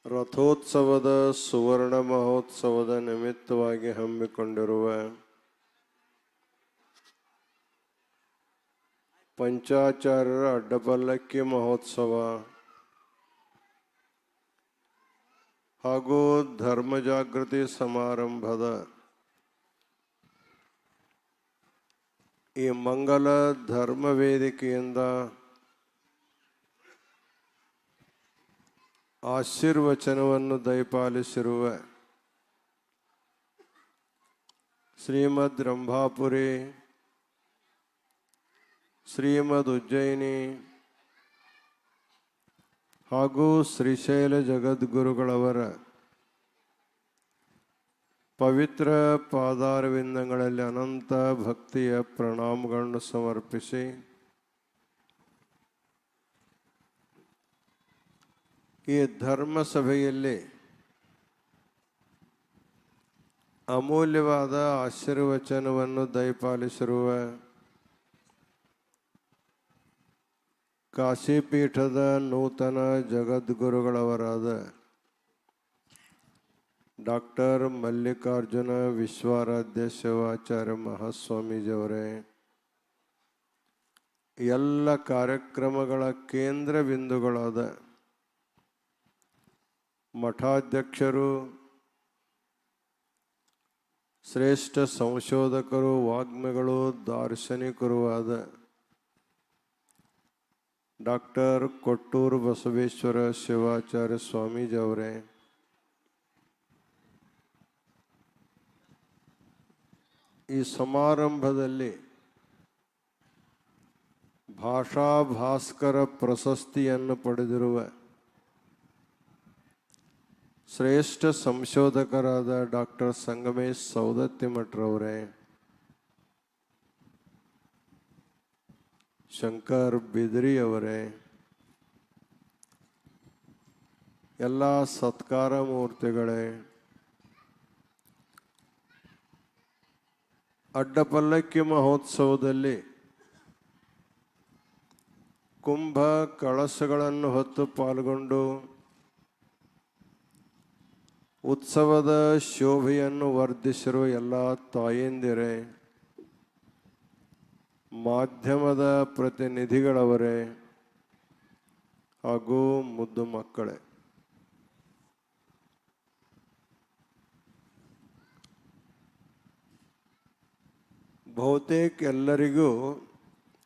ರಥೋತ್ಸವದ ಸುವರ್ಣ ಮಹೋತ್ಸವದ ನಿಮಿತ್ತವಾಗಿ ಹಮ್ಮಿಕೊಂಡಿರುವ ಪಂಚಾಚಾರ್ಯರ ಅಡ್ಡಪಲ್ಲಕ್ಕಿ ಮಹೋತ್ಸವ ಹಾಗೂ ಧರ್ಮ ಜಾಗೃತಿ ಸಮಾರಂಭದ ಈ ಮಂಗಲ ಧರ್ಮ ವೇದಿಕೆಯಿಂದ ಆಶೀರ್ವಚನವನ್ನು ದಯಪಾಲಿಸಿರುವ ಶ್ರೀಮದ್ ರಂಭಾಪುರಿ, ಶ್ರೀಮದ್ ಉಜ್ಜಯಿನಿ ಹಾಗೂ ಶ್ರೀಶೈಲ ಜಗದ್ಗುರುಗಳವರ ಪವಿತ್ರ ಪಾದಾರವಿಂದಗಳಲ್ಲಿ ಅನಂತ ಭಕ್ತಿಯ ಪ್ರಣಾಮಗಳನ್ನು ಸಮರ್ಪಿಸಿ ಈ ಧರ್ಮ ಸಭೆಯಲ್ಲಿ ಅಮೂಲ್ಯವಾದ ಆಶೀರ್ವಚನವನ್ನು ದಯಪಾಲಿಸಿರುವ ಕಾಶಿಪೀಠದ ನೂತನ ಜಗದ್ಗುರುಗಳವರಾದ ಡಾಕ್ಟರ್ ಮಲ್ಲಿಕಾರ್ಜುನ ವಿಶ್ವಾರಾಧ್ಯ ಶಿವಾಚಾರ್ಯ ಮಹಾಸ್ವಾಮೀಜಿಯವರೇ, ಎಲ್ಲ ಕಾರ್ಯಕ್ರಮಗಳ ಕೇಂದ್ರ ಬಿಂದುಗಳಾದ ಮಠಾಧ್ಯಕ್ಷರು, ಶ್ರೇಷ್ಠ ಸಂಶೋಧಕರು, ವಾಗ್ಮಿಗಳು, ದಾರ್ಶನಿಕರು ಆದ ಡಾಕ್ಟರ್ ಕೊಟ್ಟೂರು ಬಸವೇಶ್ವರ ಶಿವಾಚಾರ್ಯ ಸ್ವಾಮೀಜಿಯವರೇ, ಈ ಸಮಾರಂಭದಲ್ಲಿ ಭಾಷಾ ಭಾಸ್ಕರ ಪ್ರಶಸ್ತಿಯನ್ನು ಪಡೆದಿರುವ ಶ್ರೇಷ್ಠ ಸಂಶೋಧಕರಾದ ಡಾಕ್ಟರ್ ಸಂಗಮೇಶ್ ಸೌದತ್ತಿಮಠರವರೇ, ಶಂಕರ್ ಬಿದ್ರಿಯವರೇ, ಎಲ್ಲ ಸತ್ಕಾರ ಮೂರ್ತಿಗಳೇ, ಅಡ್ಡಪಲ್ಲಕ್ಕಿ ಮಹೋತ್ಸವದಲ್ಲಿ ಕುಂಭ ಕಳಶಗಳನ್ನು ಹೊತ್ತು ಪಾಲ್ಗೊಂಡು ಉತ್ಸವದ ಶೋಭೆಯನ್ನು ವರ್ಧಿಸಿರುವ ಎಲ್ಲ ತಾಯಂದಿರೇ, ಮಾಧ್ಯಮದ ಪ್ರತಿನಿಧಿಗಳವರೇ ಹಾಗೂ ಮುದ್ದು ಮಕ್ಕಳೇ, ಬಹುತೇಕ ಎಲ್ಲರಿಗೂ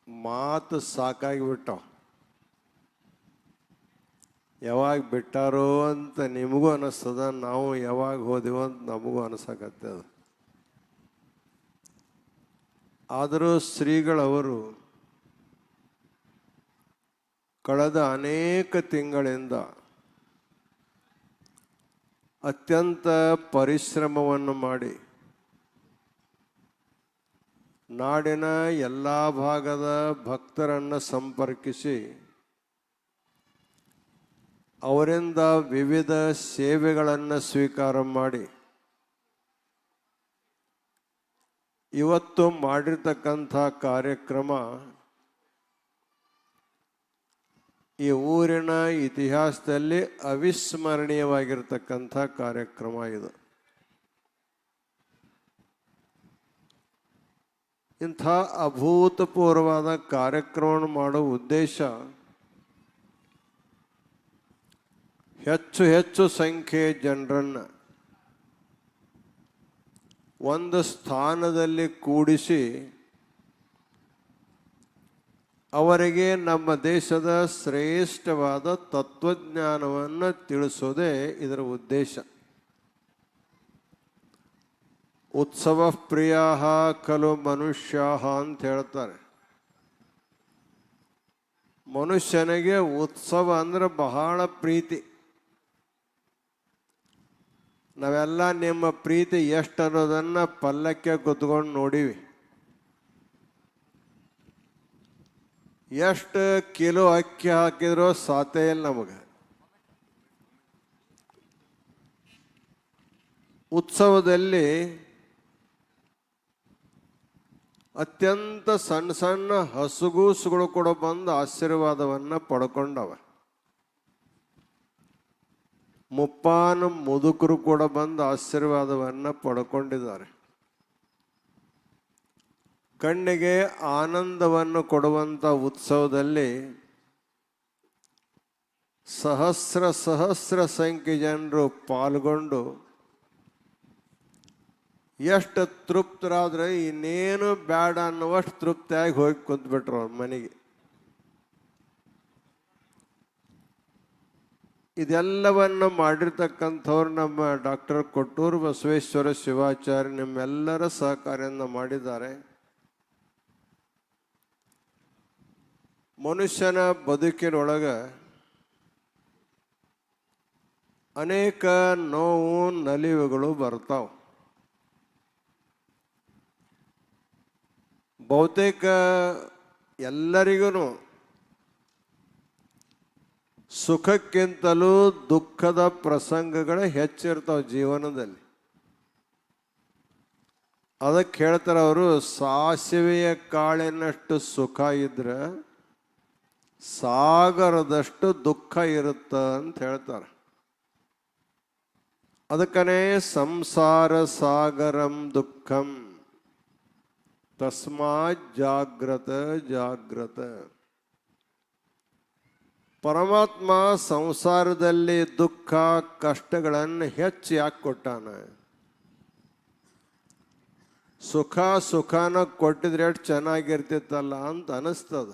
ಮಾತು ಸಾಕಾಗಿಬಿಟ್ಟಾವ. ಯಾವಾಗ ಬಿಟ್ಟಾರೋ ಅಂತ ನಿಮಗೂ ಅನಿಸ್ತದ, ನಾವು ಯಾವಾಗ ಹೋದೆವು ಅಂತ ನಮಗೂ ಅನಿಸಕತ್ತದ. ಆದರೂ ಶ್ರೀಗಳವರು ಕಳೆದ ಅನೇಕ ತಿಂಗಳಿಂದ ಅತ್ಯಂತ ಪರಿಶ್ರಮವನ್ನು ಮಾಡಿ ನಾಡಿನ ಎಲ್ಲ ಭಾಗದ ಭಕ್ತರನ್ನು ಸಂಪರ್ಕಿಸಿ ಅವರಿಂದ ವಿವಿಧ ಸೇವೆಗಳನ್ನು ಸ್ವೀಕಾರ ಮಾಡಿ ಇವತ್ತು ಮಾಡಿರ್ತಕ್ಕಂಥ ಕಾರ್ಯಕ್ರಮ ಈ ಊರಿನ ಇತಿಹಾಸದಲ್ಲಿ ಅವಿಸ್ಮರಣೀಯವಾಗಿರ್ತಕ್ಕಂಥ ಕಾರ್ಯಕ್ರಮ ಇದು. ಇಂಥ ಅಭೂತಪೂರ್ವವಾದ ಕಾರ್ಯಕ್ರಮವನ್ನು ಮಾಡುವ ಉದ್ದೇಶ ಹೆಚ್ಚು ಹೆಚ್ಚು ಸಂಖ್ಯೆಯ ಜನರನ್ನು ಒಂದು ಸ್ಥಾನದಲ್ಲಿ ಕೂಡಿಸಿ ಅವರಿಗೆ ನಮ್ಮ ದೇಶದ ಶ್ರೇಷ್ಠವಾದ ತತ್ವಜ್ಞಾನವನ್ನು ತಿಳಿಸೋದೇ ಇದರ ಉದ್ದೇಶ. ಉತ್ಸವ ಪ್ರಿಯ ಖಲು ಮನುಷ್ಯ ಅಂತ ಹೇಳ್ತಾರೆ. ಮನುಷ್ಯನಿಗೆ ಉತ್ಸವ ಅಂದ್ರೆ ಬಹಳ ಪ್ರೀತಿ. ನಾವೆಲ್ಲ ನಿಮ್ಮ ಪ್ರೀತಿ ಎಷ್ಟು ಅನ್ನೋದನ್ನು ಪಲ್ಲಕ್ಕೆ ಕುತ್ಕೊಂಡು ನೋಡಿವಿ. ಎಷ್ಟು ಕಿಲೋ ಅಕ್ಕಿ ಹಾಕಿದ್ರೂ ಸಾತೇ ಇಲ್ಲ ನಮಗೆ. ಉತ್ಸವದಲ್ಲಿ ಅತ್ಯಂತ ಸಣ್ಣ ಸಣ್ಣ ಹಸುಗೂಸುಗಳು ಕೂಡ ಬಂದು ಆಶೀರ್ವಾದವನ್ನು ಪಡ್ಕೊಂಡವ. ಮುಪ್ಪಾನು ಮುದುಕರು ಕೂಡ ಬಂದು ಆಶೀರ್ವಾದವನ್ನು ಪಡ್ಕೊಂಡಿದ್ದಾರೆ. ಕಣ್ಣಿಗೆ ಆನಂದವನ್ನು ಕೊಡುವಂಥ ಉತ್ಸವದಲ್ಲಿ ಸಹಸ್ರ ಸಹಸ್ರ ಸಂಖ್ಯೆ ಜನರು ಪಾಲ್ಗೊಂಡು ಎಷ್ಟು ತೃಪ್ತರಾದ್ರೆ ಇನ್ನೇನು ಬೇಡ ಅನ್ನುವಷ್ಟು ತೃಪ್ತಿಯಾಗಿ ಹೋಗಿ ಕುಂತ್ಬಿಟ್ರು ಅವ್ರ ಮನೆಗೆ. ಇದೆಲ್ಲವನ್ನು ಮಾಡಿರ್ತಕ್ಕಂಥವ್ರು ನಮ್ಮ ಡಾಕ್ಟರ್ ಕೊಟ್ಟೂರು ಬಸವೇಶ್ವರ ಶಿವಾಚಾರ್ಯ ನಿಮ್ಮೆಲ್ಲರ ಸಹಕಾರದಿಂದ ಮಾಡಿದ್ದಾರೆ. ಮನುಷ್ಯನ ಬದುಕಿನೊಳಗೆ ಅನೇಕ ನೋವು ನಲಿವುಗಳು ಬರ್ತಾವೆ. ಬಹುತೇಕ ಎಲ್ಲರಿಗೂ ಸುಖಕ್ಕಿಂತಲೂ ದುಃಖದ ಪ್ರಸಂಗಗಳೇ ಹೆಚ್ಚಿರ್ತಾವೆ ಜೀವನದಲ್ಲಿ. ಅದಕ್ಕೆ ಹೇಳ್ತಾರೆ ಅವರು, ಸಾಸಿವೆಯ ಕಾಳಿನಷ್ಟು ಸುಖ ಇದ್ರೆ ಸಾಗರದಷ್ಟು ದುಃಖ ಇರುತ್ತೆ ಅಂತ ಹೇಳ್ತಾರೆ. ಅದಕ್ಕನೇ ಸಂಸಾರ ಸಾಗರಂ ದುಃಖಂ ತಸ್ಮಾತ್ ಜಾಗ್ರತ ಜಾಗ್ರತ. ಪರಮಾತ್ಮ ಸಂಸಾರದಲ್ಲಿ ದುಃಖ ಕಷ್ಟಗಳನ್ನು ಹೆಚ್ಚು ಯಾಕೆ ಕೊಟ್ಟಾನ? ಸುಖನ ಕೊಟ್ಟಿದ್ರೆ ಎಷ್ಟು ಚೆನ್ನಾಗಿರ್ತಿತ್ತಲ್ಲ ಅಂತ ಅನಿಸ್ತದ.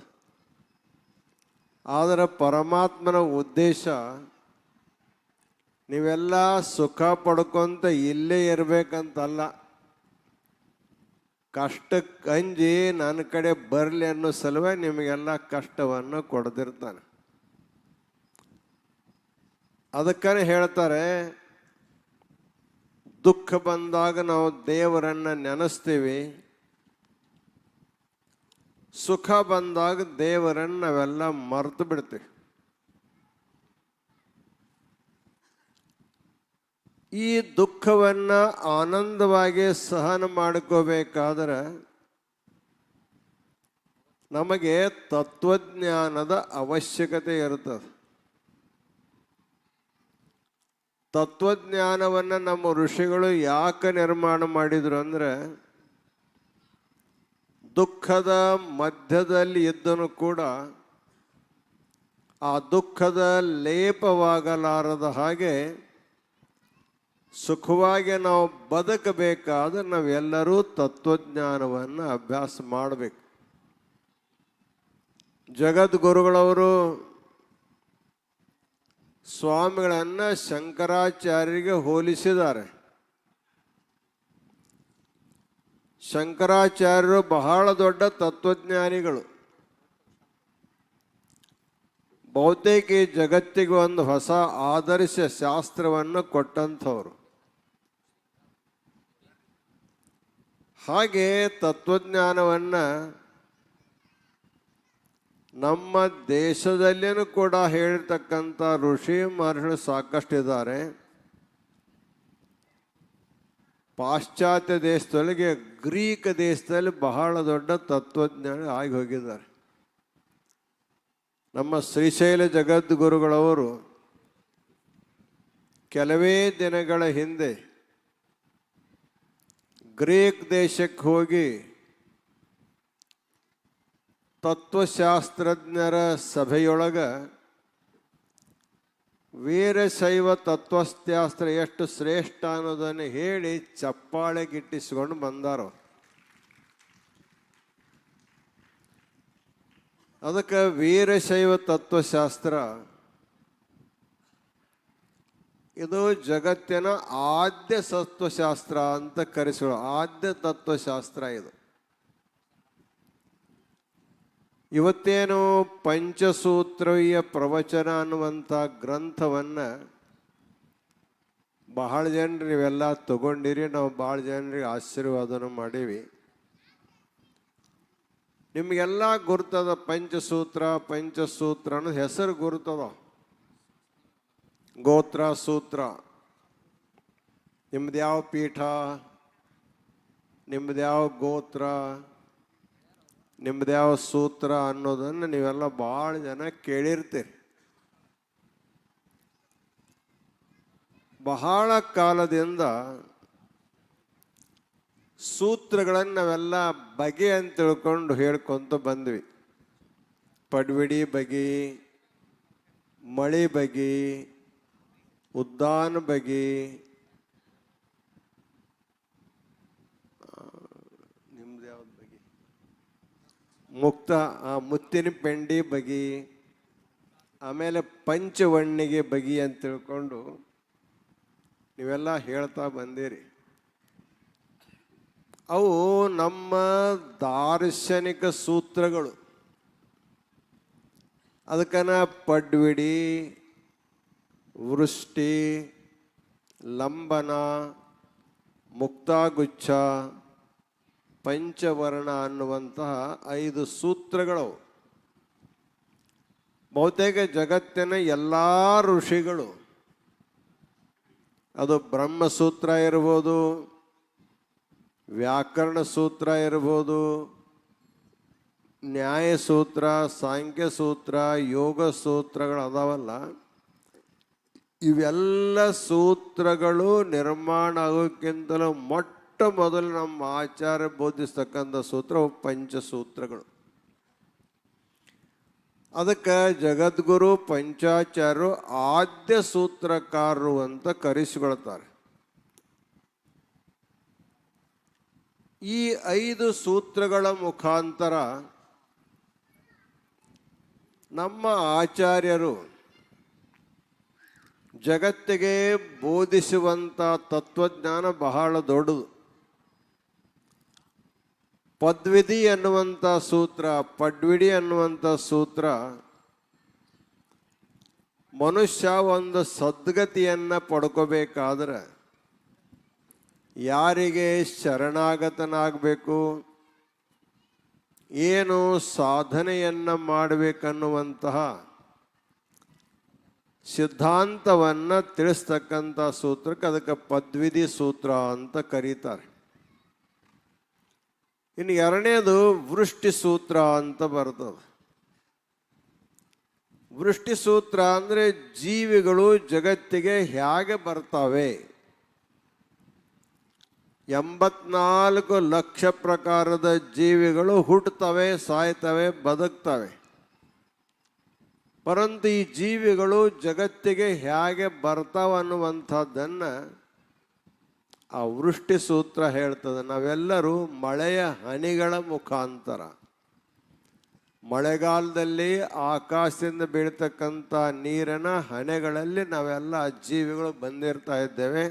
ಆದರೆ ಪರಮಾತ್ಮನ ಉದ್ದೇಶ ನೀವೆಲ್ಲ ಸುಖ ಪಡ್ಕೊಂತ ಇಲ್ಲೇ ಇರಬೇಕಂತಲ್ಲ, ಕಷ್ಟಕ್ಕೆ ಅಂಜಿ ನನ್ನ ಕಡೆ ಬರಲಿ ಅನ್ನೋ ಸಲುವಾಗಿ ನಿಮಗೆಲ್ಲ ಕಷ್ಟವನ್ನು ಕೊಡ್ದಿರ್ತಾನೆ. ಅದಕ್ಕೇ ಹೇಳ್ತಾರೆ, ದುಃಖ ಬಂದಾಗ ನಾವು ದೇವರನ್ನು ನೆನೆಸ್ತೀವಿ, ಸುಖ ಬಂದಾಗ ದೇವರನ್ನು ನಾವೆಲ್ಲ ಮರೆತು ಬಿಡ್ತೀವಿ. ಈ ದುಃಖವನ್ನು ಆನಂದವಾಗಿ ಸಹನ ಮಾಡ್ಕೋಬೇಕಾದ್ರೆ ನಮಗೆ ತತ್ವಜ್ಞಾನದ ಅವಶ್ಯಕತೆ ಇರ್ತದೆ. ತತ್ವಜ್ಞಾನವನ್ನು ನಮ್ಮ ಋಷಿಗಳು ಯಾಕೆ ನಿರ್ಮಾಣ ಮಾಡಿದರು ಅಂದರೆ, ದುಃಖದ ಮಧ್ಯದಲ್ಲಿ ಇದ್ದನು ಕೂಡ ಆ ದುಃಖದ ಲೇಪವಾಗಲಾರದ ಹಾಗೆ ಸುಖವಾಗಿ ನಾವು ಬದುಕಬೇಕಾದ್ರೆ ನಾವೆಲ್ಲರೂ ತತ್ವಜ್ಞಾನವನ್ನು ಅಭ್ಯಾಸ ಮಾಡಬೇಕು. ಜಗದ್ಗುರುಗಳವರು ಸ್ವಾಮಿಗಳನ್ನು ಶಂಕರಾಚಾರ್ಯರಿಗೆ ಹೋಲಿಸಿದ್ದಾರೆ. ಶಂಕರಾಚಾರ್ಯರು ಬಹಳ ದೊಡ್ಡ ತತ್ವಜ್ಞಾನಿಗಳು. ಬಹುತೇಕ ಈ ಜಗತ್ತಿಗೆ ಒಂದು ಹೊಸ ಆದರ್ಶ ಶಾಸ್ತ್ರವನ್ನು ಕೊಟ್ಟಂಥವ್ರು. ಹಾಗೆ ತತ್ವಜ್ಞಾನವನ್ನು ನಮ್ಮ ದೇಶದಲ್ಲಿಯೂ ಕೂಡ ಹೇಳಿರ್ತಕ್ಕಂಥ ಋಷಿ ಮಹರ್ಷಿಗಳು ಸಾಕಷ್ಟಿದ್ದಾರೆ. ಪಾಶ್ಚಾತ್ಯ ದೇಶದೊಳಗೆ ಗ್ರೀಕ್ ದೇಶದಲ್ಲಿ ಬಹಳ ದೊಡ್ಡ ತತ್ವಜ್ಞಾನಿ ಆಗಿ ಹೋಗಿದ್ದಾರೆ. ನಮ್ಮ ಶ್ರೀಶೈಲ ಜಗದ್ಗುರುಗಳವರು ಕೆಲವೇ ದಿನಗಳ ಹಿಂದೆ ಗ್ರೀಕ್ ದೇಶಕ್ಕೆ ಹೋಗಿ ತತ್ವಶಾಸ್ತ್ರಜ್ಞರ ಸಭೆಯೊಳಗೆ ವೀರಶೈವ ತತ್ವಶಾಸ್ತ್ರ ಎಷ್ಟು ಶ್ರೇಷ್ಠ ಅನ್ನೋದನ್ನು ಹೇಳಿ ಚಪ್ಪಾಳೆ ಗಿಟ್ಟಿಸ್ಕೊಂಡು ಬಂದಾರ. ಅದಕ್ಕೆ ವೀರಶೈವ ತತ್ವಶಾಸ್ತ್ರ ಇದು ಜಗತ್ತಿನ ಆದ್ಯ ತತ್ವಶಾಸ್ತ್ರ ಅಂತ ಕರೆಸಿಕೊಳ್ಳೋ ಆದ್ಯ ತತ್ವಶಾಸ್ತ್ರ ಇದು. ಇವತ್ತೇನು ಪಂಚಸೂತ್ರೀಯ ಪ್ರವಚನ ಅನ್ನುವಂಥ ಗ್ರಂಥವನ್ನು ಬಹಳ ಜನರು ನೀವೆಲ್ಲ ತಗೊಂಡಿರಿ, ನಾವು ಭಾಳ ಜನರಿಗೆ ಆಶೀರ್ವಾದನ ಮಾಡೀವಿ. ನಿಮಗೆಲ್ಲ ಗುರ್ತದ ಪಂಚಸೂತ್ರ ಅನ್ನೋದು ಹೆಸರು ಗುರ್ತದ. ಗೋತ್ರ ಸೂತ್ರ, ನಿಮ್ದು ಯಾವ ಪೀಠ, ನಿಮ್ದು ಯಾವ ಗೋತ್ರ, ನಿಮ್ದು ಯಾವ ಸೂತ್ರ ಅನ್ನೋದನ್ನು ನೀವೆಲ್ಲ ಭಾಳ ಜನ ಕೇಳಿರ್ತೀರಿ. ಬಹಳ ಕಾಲದಿಂದ ಸೂತ್ರಗಳನ್ನು ನಾವೆಲ್ಲ ಬಗೆ ಅಂತ ತಿಳ್ಕೊಂಡು ಹೇಳ್ಕೊಂತ ಬಂದ್ವಿ. ಪಡ್ವಿಡಿ ಬಗೆ, ಮಳಿ ಬಗೆ, ಉದ್ದಾನ ಬಗೆ, ನಿಮ್ದು ಯಾವ್ದು ಬಗೆ, ಮುತ್ತಿನ ಪೆಂಡಿ ಬಗೆ, ಆಮೇಲೆ ಪಂಚವಣ್ಣಿಗೆ ಬಗೆ ಅಂತ ತಿಳ್ಕೊಂಡು ನೀವೆಲ್ಲ ಹೇಳ್ತಾ ಬಂದಿರಿ. ಅವು ನಮ್ಮ ದಾರ್ಶನಿಕ ಸೂತ್ರಗಳು. ಅದಕ್ಕನ ಪಡ್ವಿಡಿ, ವೃಷ್ಟಿ, ಲಂಬನ, ಮುಕ್ತಾಗುಚ್ಛ, ಪಂಚವರ್ಣ ಅನ್ನುವಂತಹ 5 ಸೂತ್ರಗಳವು. ಬಹುತೇಕ ಜಗತ್ತಿನ ಎಲ್ಲ ಋಷಿಗಳು, ಅದು ಬ್ರಹ್ಮಸೂತ್ರ ಇರ್ಬೋದು, ವ್ಯಾಕರಣ ಸೂತ್ರ ಇರ್ಬೋದು, ನ್ಯಾಯಸೂತ್ರ, ಸಾಂಖ್ಯ ಸೂತ್ರ, ಯೋಗ ಸೂತ್ರಗಳು ಅದಾವಲ್ಲ, ಇವೆಲ್ಲ ಸೂತ್ರಗಳು ನಿರ್ಮಾಣ ಆಗೋಕ್ಕಿಂತಲೂ ಮೊಟ್ಟ ಮೊದಲು ನಮ್ಮ ಆಚಾರ್ಯ ಬೋಧಿಸ್ತಕ್ಕಂಥ ಸೂತ್ರ ಪಂಚಸೂತ್ರಗಳು. ಅದಕ್ಕೆ ಜಗದ್ಗುರು ಪಂಚಾಚಾರ್ಯರು ಆದ್ಯ ಸೂತ್ರಕಾರರು ಅಂತ ಕರೆಸಿಕೊಳ್ತಾರೆ. ಈ 5 ಸೂತ್ರಗಳ ಮುಖಾಂತರ ನಮ್ಮ ಆಚಾರ್ಯರು ಜಗತ್ತಿಗೆ ಬೋಧಿಸುವಂಥ ತತ್ವಜ್ಞಾನ ಬಹಳ ದೊಡ್ಡದು. ಪದ್ವಿಧಿ ಅನ್ನುವಂಥ ಸೂತ್ರ, ಪಡ್ವಿಡಿ ಅನ್ನುವಂಥ ಸೂತ್ರ ಮನುಷ್ಯ ಒಂದು ಸದ್ಗತಿಯನ್ನು ಪಡ್ಕೋಬೇಕಾದ್ರೆ ಯಾರಿಗೆ ಶರಣಾಗತನಾಗಬೇಕು, ಏನು ಸಾಧನೆಯನ್ನು ಮಾಡಬೇಕನ್ನುವಂತಹ ಸಿದ್ಧಾಂತವನ್ನು ತಿಳಿಸ್ತಕ್ಕಂಥ ಸೂತ್ರಕ್ಕೆ ಅದಕ್ಕೆ ಪದ್ವಿಧಿ ಸೂತ್ರ ಅಂತ ಕರೀತಾರೆ. ಇನ್ನು ಎರಡನೇದು ವೃಷ್ಟಿ ಸೂತ್ರ ಅಂತ ಬರ್ತದೆ. ವೃಷ್ಟಿ ಸೂತ್ರ ಅಂದರೆ ಜೀವಿಗಳು ಜಗತ್ತಿಗೆ ಹೇಗೆ ಬರ್ತಾವೆ. 84 ಲಕ್ಷ ಪ್ರಕಾರದ ಜೀವಿಗಳು ಹುಟ್ಟುತ್ತವೆ, ಸಾಯ್ತವೆ, ಬದುಕ್ತವೆ. ಪರಂತು ಈ ಜೀವಿಗಳು ಜಗತ್ತಿಗೆ ಹೇಗೆ ಬರ್ತಾವ ಅನ್ನುವಂಥದ್ದನ್ನು ಆ ವೃಷ್ಟಿ ಸೂತ್ರ ಹೇಳ್ತದೆ. ನಾವೆಲ್ಲರೂ ಮಳೆಯ ಹನಿಗಳ ಮುಖಾಂತರ, ಮಳೆಗಾಲದಲ್ಲಿ ಆಕಾಶದಿಂದ ಬೀಳ್ತಕ್ಕಂಥ ನೀರಿನ ಹನಿಗಳಲ್ಲಿ ನಾವೆಲ್ಲ ಜೀವಿಗಳು ಬಂದಿರ್ತಾ ಇದ್ದೇವೆ.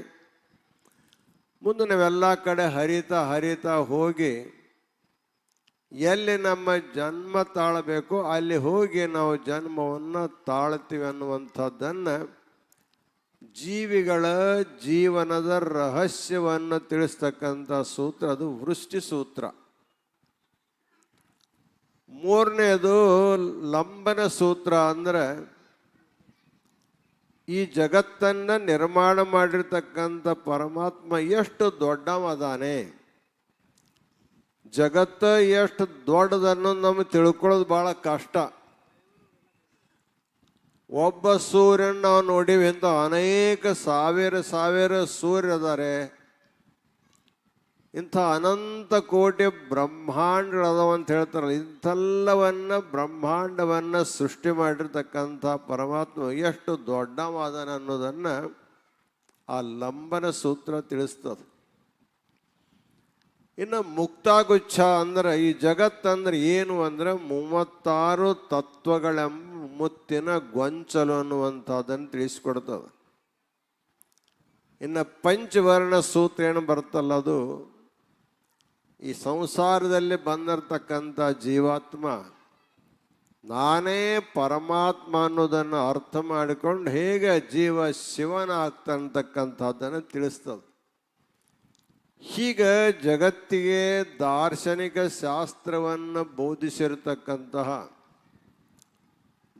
ಮುಂದೆ ನಾವೆಲ್ಲ ಕಡೆ ಹರಿತಾ ಹೋಗಿ ಎಲ್ಲಿ ನಮ್ಮ ಜನ್ಮ ತಾಳಬೇಕು ಅಲ್ಲಿ ಹೋಗಿ ನಾವು ಜನ್ಮವನ್ನು ತಾಳ್ತೀವಿ ಅನ್ನುವಂಥದ್ದನ್ನು ಜೀವಿಗಳ ಜೀವನದ ರಹಸ್ಯವನ್ನು ತಿಳಿಸ್ತಕ್ಕಂಥ ಸೂತ್ರ ಅದು ವೃಷ್ಟಿ ಸೂತ್ರ. ಮೂರನೇದು ಲಂಬನ ಸೂತ್ರ. ಅಂದರೆ ಈ ಜಗತ್ತನ್ನು ನಿರ್ಮಾಣ ಮಾಡಿರ್ತಕ್ಕಂಥ ಪರಮಾತ್ಮ ಎಷ್ಟು ದೊಡ್ಡವದಾನೆ, ಜಗತ್ತು ಎಷ್ಟು ದೊಡ್ಡದನ್ನು ನಮಗೆ ತಿಳ್ಕೊಳ್ಳೋದು ಭಾಳ ಕಷ್ಟ. ಒಬ್ಬ ಸೂರ್ಯನ ನಾವು ನೋಡೀವಿ ಅಂತ ಅನೇಕ ಸಾವಿರ ಸೂರ್ಯ ಅದಾರೆ. ಇಂಥ ಅನಂತ ಕೋಟಿ ಬ್ರಹ್ಮಾಂಡಗಳದಾವ ಅಂತ ಹೇಳ್ತಾರಲ್ಲ, ಇಂಥೆಲ್ಲವನ್ನು ಬ್ರಹ್ಮಾಂಡವನ್ನು ಸೃಷ್ಟಿ ಮಾಡಿರ್ತಕ್ಕಂಥ ಪರಮಾತ್ಮ ಎಷ್ಟು ದೊಡ್ಡವಾದನ ಅನ್ನೋದನ್ನು ಆ ಲಂಬನ ಸೂತ್ರ ತಿಳಿಸ್ತದೆ. ಇನ್ನು ಮುಕ್ತಾಗುಚ್ಛ ಅಂದರೆ ಈ ಜಗತ್ತಂದ್ರೆ ಏನು ಅಂದರೆ 36 ತತ್ವಗಳೆಂಬ ಮುತ್ತಿನ ಗೊಂಚಲು ಅನ್ನುವಂಥದ್ದನ್ನು ತಿಳಿಸ್ಕೊಡ್ತದೆ. ಇನ್ನು ಪಂಚವರ್ಣ ಸೂತ್ರ ಏನು ಬರ್ತಲ್ಲ, ಅದು ಈ ಸಂಸಾರದಲ್ಲಿ ಬಂದಿರತಕ್ಕಂಥ ಜೀವಾತ್ಮ ನಾನೇ ಪರಮಾತ್ಮ ಅನ್ನೋದನ್ನು ಅರ್ಥ ಮಾಡಿಕೊಂಡು ಹೇಗೆ ಜೀವ ಶಿವನ ಆಗ್ತಕ್ಕಂಥದ್ದನ್ನು ತಿಳಿಸ್ತದೆ. ಹೀಗೆ ಜಗತ್ತಿಗೆ ದಾರ್ಶನಿಕ ಶಾಸ್ತ್ರವನ್ನು ಬೋಧಿಸಿರತಕ್ಕಂತಹ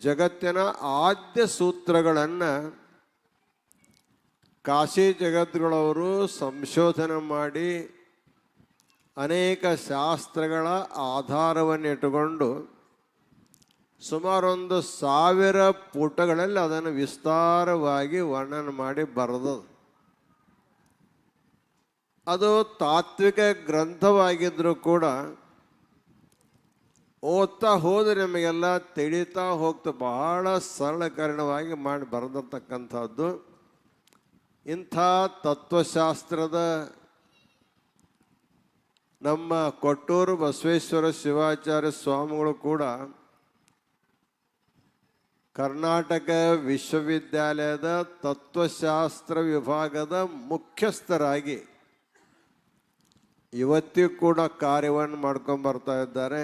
ಜಗತ್ತಿನ ಆದ್ಯ ಸೂತ್ರಗಳನ್ನು ಕಾಶಿ ಜಗದ್ಗುಳವರು ಸಂಶೋಧನೆ ಮಾಡಿ ಅನೇಕ ಶಾಸ್ತ್ರಗಳ ಆಧಾರವನ್ನಿಟ್ಟುಕೊಂಡು ಸುಮಾರು 1000 ಪುಟಗಳಲ್ಲಿ ಅದನ್ನು ವಿಸ್ತಾರವಾಗಿ ವರ್ಣನೆ ಮಾಡಿ ಬರೆದು, ಅದು ತಾತ್ವಿಕ ಗ್ರಂಥವಾಗಿದ್ದರೂ ಕೂಡ ಓದ್ತಾ ಹೋದರೆ ನಿಮಗೆಲ್ಲ ತಿಳಿತಾ ಹೋಗ್ತಾ ಬಹಳ ಸರಳಕರಣವಾಗಿ ಮಾಡಿ ಬರೆದಿರ್ತಕ್ಕಂಥದ್ದು. ಇಂಥ ತತ್ವಶಾಸ್ತ್ರದ ನಮ್ಮ ಕೊಟ್ಟೂರು ಬಸವೇಶ್ವರ ಶಿವಾಚಾರ್ಯ ಸ್ವಾಮಿಗಳು ಕೂಡ ಕರ್ನಾಟಕ ವಿಶ್ವವಿದ್ಯಾಲಯದ ತತ್ವಶಾಸ್ತ್ರ ವಿಭಾಗದ ಮುಖ್ಯಸ್ಥರಾಗಿ ಇವತ್ತಿಗೂ ಕೂಡ ಕಾರ್ಯವನ್ನು ಮಾಡ್ಕೊಂಡು ಬರ್ತಾ ಇದ್ದಾರೆ.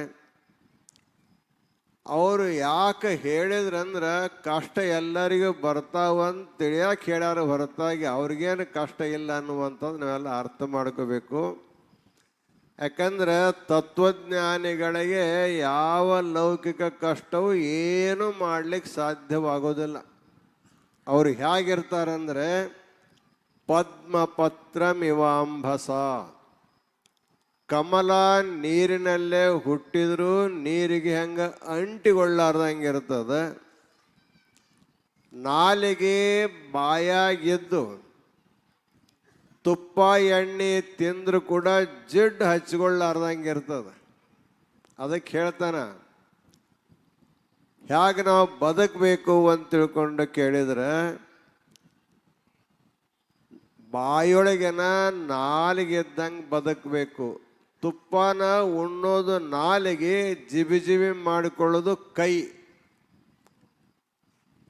ಅವರು ಯಾಕೆ ಹೇಳಿದ್ರಂದ್ರೆ ಕಷ್ಟ ಎಲ್ಲರಿಗೂ ಬರ್ತಾವಂತ ತಿಳಿಯಕ್ಕೆ ಹೇಳ್ಯಾರ ಹೊರತಾಗಿ ಅವ್ರಿಗೇನು ಕಷ್ಟ ಇಲ್ಲ ಅನ್ನುವಂಥದ್ದು ನಾವೆಲ್ಲ ಅರ್ಥ ಮಾಡ್ಕೋಬೇಕು. ಯಾಕಂದ್ರೆ ತತ್ವಜ್ಞಾನಿಗಳಿಗೆ ಯಾವ ಲೌಕಿಕ ಕಷ್ಟವೂ ಏನೂ ಮಾಡಲಿಕ್ಕೆ ಸಾಧ್ಯವಾಗೋದಿಲ್ಲ. ಅವರು ಹೇಗಿರ್ತಾರಂದರೆ ಪದ್ಮಪತ್ರಮಿವಾಂಭಸ, ಕಮಲ ನೀರಿನಲ್ಲೇ ಹುಟ್ಟಿದ್ರು ನೀರಿಗೆ ಹೆಂಗೆ ಅಂಟಿಕೊಳ್ಳಾರ್ದಂಗಿರ್ತದೆ. ನಾಲಿಗೆ ಬಾಯಾಗಿದ್ದು ತುಪ್ಪ ಎಣ್ಣೆ ತಿಂದರೂ ಕೂಡ ಜಿಡ್ಡು ಹಚ್ಕೊಳ್ಳಾರ್ದಂಗಿರ್ತದೆ. ಅದಕ್ಕೆ ಹೇಳ್ತಾನೆ, ಹೇಗೆ ನಾವು ಬದುಕಬೇಕು ಅಂತ ತಿಳ್ಕೊಂಡು ಕೇಳಿದ್ರೆ ಬಾಯೊಳಗೆನ ನಾಲಿಗೆ ಇದ್ದಂಗೆ ಬದುಕಬೇಕು. ತುಪ್ಪನ ಉಣ್ಣೋದು ನಾಲಿಗೆ, ಜಿಬಿ ಜಿಬಿ ಮಾಡಿಕೊಳ್ಳೋದು ಕೈ.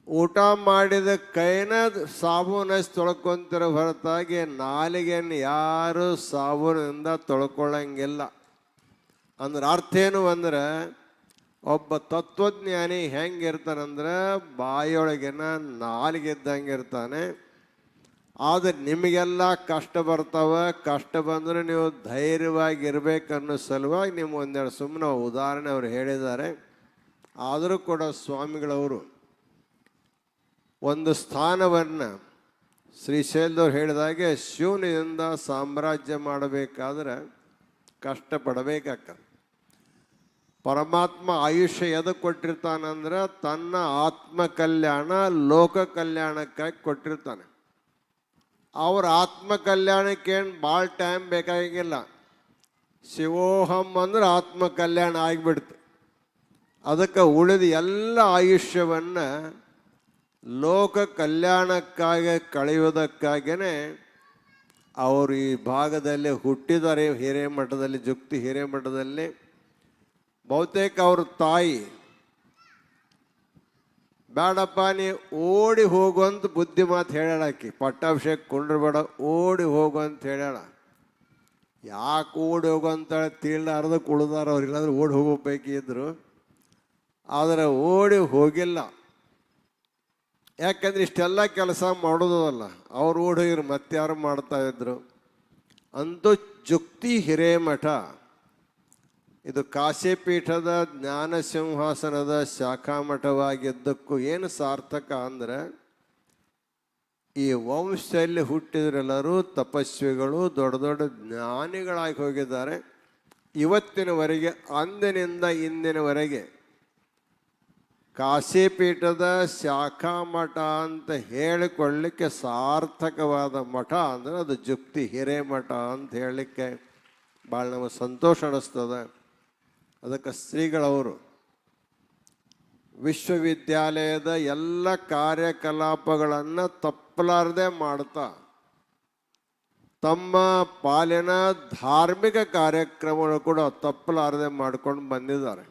ಊಟ ಮಾಡಿದ ಕೈನ ಸಾಬೂನು ತೊಳ್ಕೊಂತಿರೋ ಹೊರತಾಗಿ ನಾಲಿಗೆಯನ್ನು ಯಾರು ಸಾಬೂನಿಂದ ತೊಳ್ಕೊಳ್ಳಂಗಿಲ್ಲ. ಅಂದ್ರೆ ಅರ್ಥ ಏನು ಅಂದ್ರೆ, ಒಬ್ಬ ತತ್ವಜ್ಞಾನಿ ಹೆಂಗಿರ್ತಾನಂದ್ರೆ ಬಾಯೊಳಗಿನ ನಾಲಿಗೆ ಇದ್ದಂಗೆ ಇರ್ತಾನೆ. ಆದರೆ ನಿಮಗೆಲ್ಲ ಕಷ್ಟ ಬರ್ತಾವೆ. ಕಷ್ಟ ಬಂದರೆ ನೀವು ಧೈರ್ಯವಾಗಿರ್ಬೇಕನ್ನೋ ಸಲುವಾಗಿ ನಿಮ್ಮ ಒಂದೆರಡು ಸುಮ್ಮನೆ ಉದಾಹರಣೆ ಅವರು ಹೇಳಿದ್ದಾರೆ. ಆದರೂ ಕೂಡ ಸ್ವಾಮಿಗಳವರು ಒಂದು ಸ್ಥಾನವನ್ನು ಶ್ರೀಶೈಲದವ್ರು ಹೇಳಿದಾಗೆ ಶಿವನಿಂದ ಸಾಮ್ರಾಜ್ಯ ಮಾಡಬೇಕಾದ್ರೆ ಕಷ್ಟಪಡಬೇಕಾಗ್ತದೆ. ಪರಮಾತ್ಮ ಆಯುಷ್ಯ ಎದಕ್ಕೆ ಕೊಟ್ಟಿರ್ತಾನಂದ್ರೆ ತನ್ನ ಆತ್ಮ ಕಲ್ಯಾಣ ಲೋಕ ಕಲ್ಯಾಣಕ್ಕಾಗಿ ಕೊಟ್ಟಿರ್ತಾನೆ. ಅವ್ರ ಆತ್ಮ ಕಲ್ಯಾಣಕ್ಕೇನು ಭಾಳ ಟೈಮ್ ಬೇಕಾಗಿಲ್ಲ. ಶಿವೋಹಂ ಅಂದ್ರೆ ಆತ್ಮ ಕಲ್ಯಾಣ ಆಗಿಬಿಡ್ತು. ಅದಕ್ಕೆ ಉಳಿದ ಎಲ್ಲ ಆಯುಷ್ಯವನ್ನು ಲೋಕ ಕಲ್ಯಾಣಕ್ಕಾಗಿ ಕಳೆಯುವುದಕ್ಕಾಗೇ ಅವರು ಈ ಭಾಗದಲ್ಲಿ ಹುಟ್ಟಿದ್ದಾರೆ. ಹಿರೇಮಠದಲ್ಲಿ, ಜುಕ್ತಿ ಹಿರೇಮಠದಲ್ಲಿ. ಬಹುತೇಕ ಅವ್ರ ತಾಯಿ ಬೇಡಪ್ಪ ನೀ ಓಡಿ ಹೋಗುವಂತ ಬುದ್ಧಿ ಮಾತು ಹೇಳಾಕಿ, ಪಟ್ಟಾಭಿಷೇಕ ಕೊಂಡ್ರಬೇಡ ಓಡಿ ಹೋಗು ಅಂತ ಹೇಳ್ಯಾಳ. ಯಾಕೆ ಓಡಿ ಹೋಗುವಂತಾಳೆ ತಿಳಿಲಾರ್ದಕ್ಕೆ ಉಳಿದಾರ ಅವ್ರು, ಇಲ್ಲಾಂದ್ರೆ ಓಡಿ ಹೋಗಬೇಕಿದ್ರು. ಆದರೆ ಓಡಿ ಹೋಗಿಲ್ಲ. ಯಾಕಂದ್ರೆ ಇಷ್ಟೆಲ್ಲ ಕೆಲಸ ಮಾಡೋದಲ್ಲ, ಅವ್ರು ಓಡಿ ಹೋಗಿರು ಮತ್ತಾರು ಮಾಡ್ತಾಯಿದ್ರು. ಅಂತೂ ಜುಕ್ತಿ ಹಿರೇಮಠ ಇದು ಕಾಶಿಪೀಠದ ಜ್ಞಾನ ಸಿಂಹಾಸನದ ಶಾಖಾ ಮಠವಾಗಿದ್ದಕ್ಕೂ ಏನು ಸಾರ್ಥಕ ಅಂದರೆ, ಈ ವಂಶದಲ್ಲಿ ಹುಟ್ಟಿದ್ರೆಲ್ಲರೂ ತಪಸ್ವಿಗಳು, ದೊಡ್ಡ ದೊಡ್ಡ ಜ್ಞಾನಿಗಳಾಗಿ ಹೋಗಿದ್ದಾರೆ. ಇವತ್ತಿನವರೆಗೆ, ಅಂದಿನಿಂದ ಇಂದಿನವರೆಗೆ ಕಾಶಿಪೀಠದ ಶಾಖಾ ಮಠ ಅಂತ ಹೇಳಿಕೊಳ್ಳಲಿಕ್ಕೆ ಸಾರ್ಥಕವಾದ ಮಠ ಅಂದರೆ ಅದು ಜುಕ್ತಿ ಹಿರೇಮಠ ಅಂತ ಹೇಳಲಿಕ್ಕೆ ಭಾಳ ನಮಗೆ ಸಂತೋಷ ಅನ್ನಿಸ್ತದೆ. ಅದಕ್ಕೆ ಶ್ರೀಗಳವರು ವಿಶ್ವವಿದ್ಯಾಲಯದ ಎಲ್ಲ ಕಾರ್ಯಕಲಾಪಗಳನ್ನು ತಪ್ಪಲಾರದೆ ಮಾಡ್ತಾ ತಮ್ಮ ಪಾಲಿನ ಧಾರ್ಮಿಕ ಕಾರ್ಯಕ್ರಮಗಳು ಕೂಡ ತಪ್ಪಲಾರದೆ ಮಾಡ್ಕೊಂಡು ಬಂದಿದ್ದಾರೆ.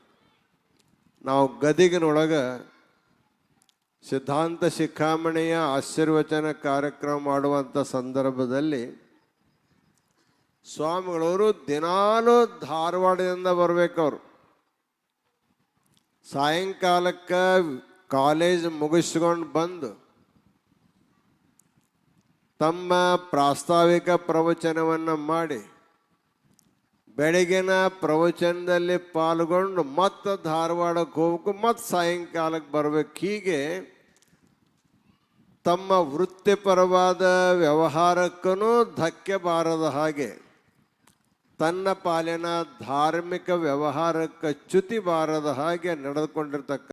ನಾವು ಗದಗಿನೊಳಗೆ ಸಿದ್ಧಾಂತ ಶಿಖಾಮಣಿಯ ಆಶೀರ್ವಚನ ಕಾರ್ಯಕ್ರಮ ಮಾಡುವಂಥ ಸಂದರ್ಭದಲ್ಲಿ ಸ್ವಾಮಿಗಳವರು ದಿನಾಲೂ ಧಾರವಾಡದಿಂದ ಬರಬೇಕವ್ರು. ಸಾಯಂಕಾಲಕ್ಕೆ ಕಾಲೇಜ್ ಮುಗಿಸ್ಕೊಂಡು ಬಂದು ತಮ್ಮ ಪ್ರಾಸ್ತಾವಿಕ ಪ್ರವಚನವನ್ನು ಮಾಡಿ ಬೆಳಗಿನ ಪ್ರವಚನದಲ್ಲಿ ಪಾಲ್ಗೊಂಡು ಮತ್ತೆ ಧಾರವಾಡಕ್ಕೆ ಹೋಗ್ಬೇಕು, ಮತ್ತು ಸಾಯಂಕಾಲಕ್ಕೆ ಬರಬೇಕು. ಹೀಗೆ ತಮ್ಮ ವೃತ್ತಿಪರವಾದ ವ್ಯವಹಾರಕ್ಕೂ ಧಕ್ಕೆ ಬಾರದ ಹಾಗೆ ತನ್ನ ಪಾಲಿನ ಧಾರ್ಮಿಕ ವ್ಯವಹಾರಕ್ಕೆ ಚ್ಯುತಿ ಬಾರದ ಹಾಗೆ ನಡೆದುಕೊಂಡಿರ್ತಕ್ಕ